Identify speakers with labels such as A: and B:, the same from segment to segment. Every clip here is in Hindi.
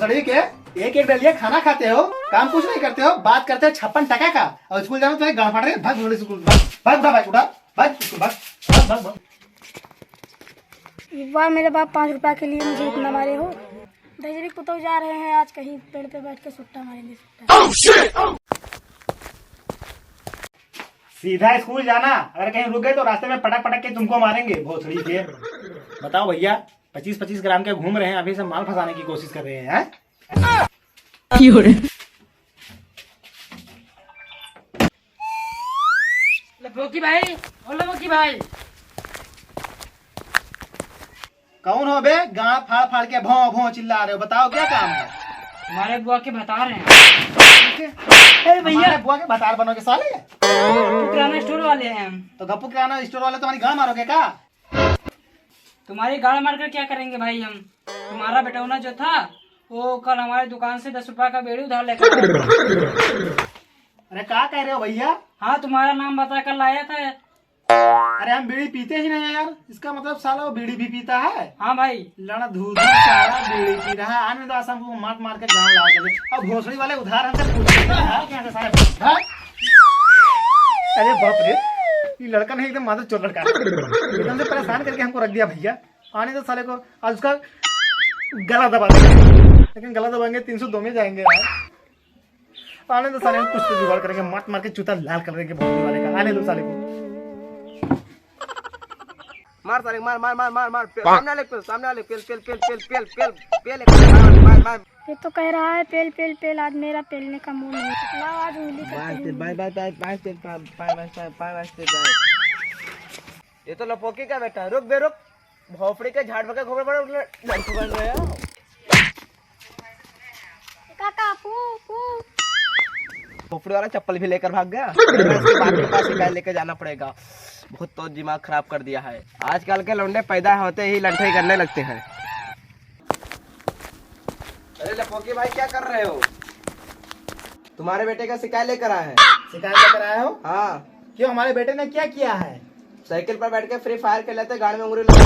A: भोसड़ी के एक एक डलिया खाना खाते हो, काम कुछ नहीं करते हो, बात करते हो 56 टका का, और स्कूल जाना तुम्हें गाँव फाड़ रहे। भाग भोसड़ी स्कूल, भाग उठा, भाग उठा, भाग स्कूल, भाग भाग भाग भाग।
B: एक बार मेरे बाप 5 रुपया के लिए मुझे इतना मारे हो। दजरी पुतौ जा रहे हैं आज कहीं पेड़ पे बैठ के सुट्टा मारेंगे सुट्टा।
A: सीधा स्कूल जाना, अगर कहीं रुक गए तो रास्ते में पटक पटक के तुमको मारेंगे भोसड़ी के। बताओ भैया, 25-25 ग्राम के घूम रहे हैं, अभी से माल फंसाने की कोशिश कर रहे हैं।
C: बोकी भाई, बोलो बोकी भाई।
A: कौन हो बे? गाँव फाड़ फाड़ के भौं भौं चिल्ला रहे हो, बताओ क्या काम है?
C: हमारे बुआ के बता रहे हैं।
A: अरे भैया, बुआ के बतार बनोगे साले?
C: किराना स्टोर वाले हैं हम।
A: तो गप्पू किराना स्टोर वाले तुम्हारी गाँव मारोगे क्या?
C: तुम्हारी गाड़ मार कर क्या करेंगे भाई हम? तुम्हारा बेटौना जो था वो कल हमारी दुकान से 10 रुपया का बेड़ी उधार लेकर आया।
A: अरे क्या कह रहे हो भैया?
C: हाँ, तुम्हारा नाम बता कर लाया था।
A: अरे हम बीड़ी पीते ही नहीं है यार, इसका मतलब साला वो बीड़ी भी पीता है।
C: हाँ भाई,
A: लड़ा धूध सारा बीड़ी पी रहा है। आने दो आसाम को मार मार के गाँव ला के, और भोसड़ी वाले उधार हमसे पूछते हैं क्या सारे। अरे बाप रे, ये लड़का नहीं एकदम मादर चोर लड़का है, एकदम से परेशान करके हमको रख दिया भैया। आने दो साले को, आज उसका गला दबा देंगे, लेकिन गला दबाएंगे 302 में जाएंगे यार। आने दो साले, कुछ तो जुगाड़ करेंगे, मार मार के जूता लाल कर देंगे भोसड़ी वाले का। आने दो साले को,
D: मार साले, मार मार मार मार मार, सामने वाले पेल, सामने वाले पेल पेल पेल पेल पेल पेल पेल पेल, मार मार।
B: ये तो कह रहा है पेल पेल पेल, आज मेरा पेलने का मूड नहीं। लाओ आज उंगली करते हैं।
D: Bye bye bye bye bye bye. ये तो लपोकी का बेटा, रुक बे रुक, भोपड़ी के झाड़ पके घूम बड़े लंटू बन रहे हो।
B: काका पू पू।
D: भोपड़ी वाला चप्पल भी लेकर भाग गया। इसके बाप के पास शिकायत लेकर जाना पड़ेगा। बहुत तो दिमाग खराब कर दिया है। आजकल के लौंडे पैदा होते ही लंठई करने लगते हैं। अरे लपोकी भाई, क्या कर रहे हो? तुम्हारे बेटे का शिकायत लेकर आए हैं।
A: शिकायत लेकर आए हो?
D: हाँ।
A: क्यों, हमारे बेटे ने क्या किया है?
D: साइकिल पर बैठ के फ्री फायर खेल लेते, गाड़ी में उंगली लगा।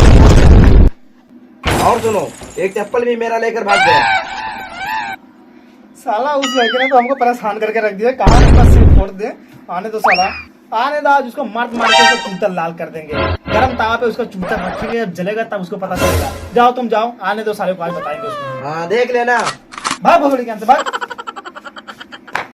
D: और सुनो, एक चप्पल भी मेरा लेकर भाग गया।
A: साला उस लड़के ने तो हमको परेशान करके रख दिया, कहाँ अपना सिर फोड़ दे। आने दो साला, आने दो, आज उसको मार मार के उसका चूता लाल कर देंगे। गरम तावा पे उसका चूता रखेंगे, जब जलेगा तब उसको पता चलेगा। जाओ तुम जाओ, आने दो साले को, आज बताएंगे उसको।
D: हाँ, देख लेना।
A: भाग भोसड़ी के यहाँ से, भाग।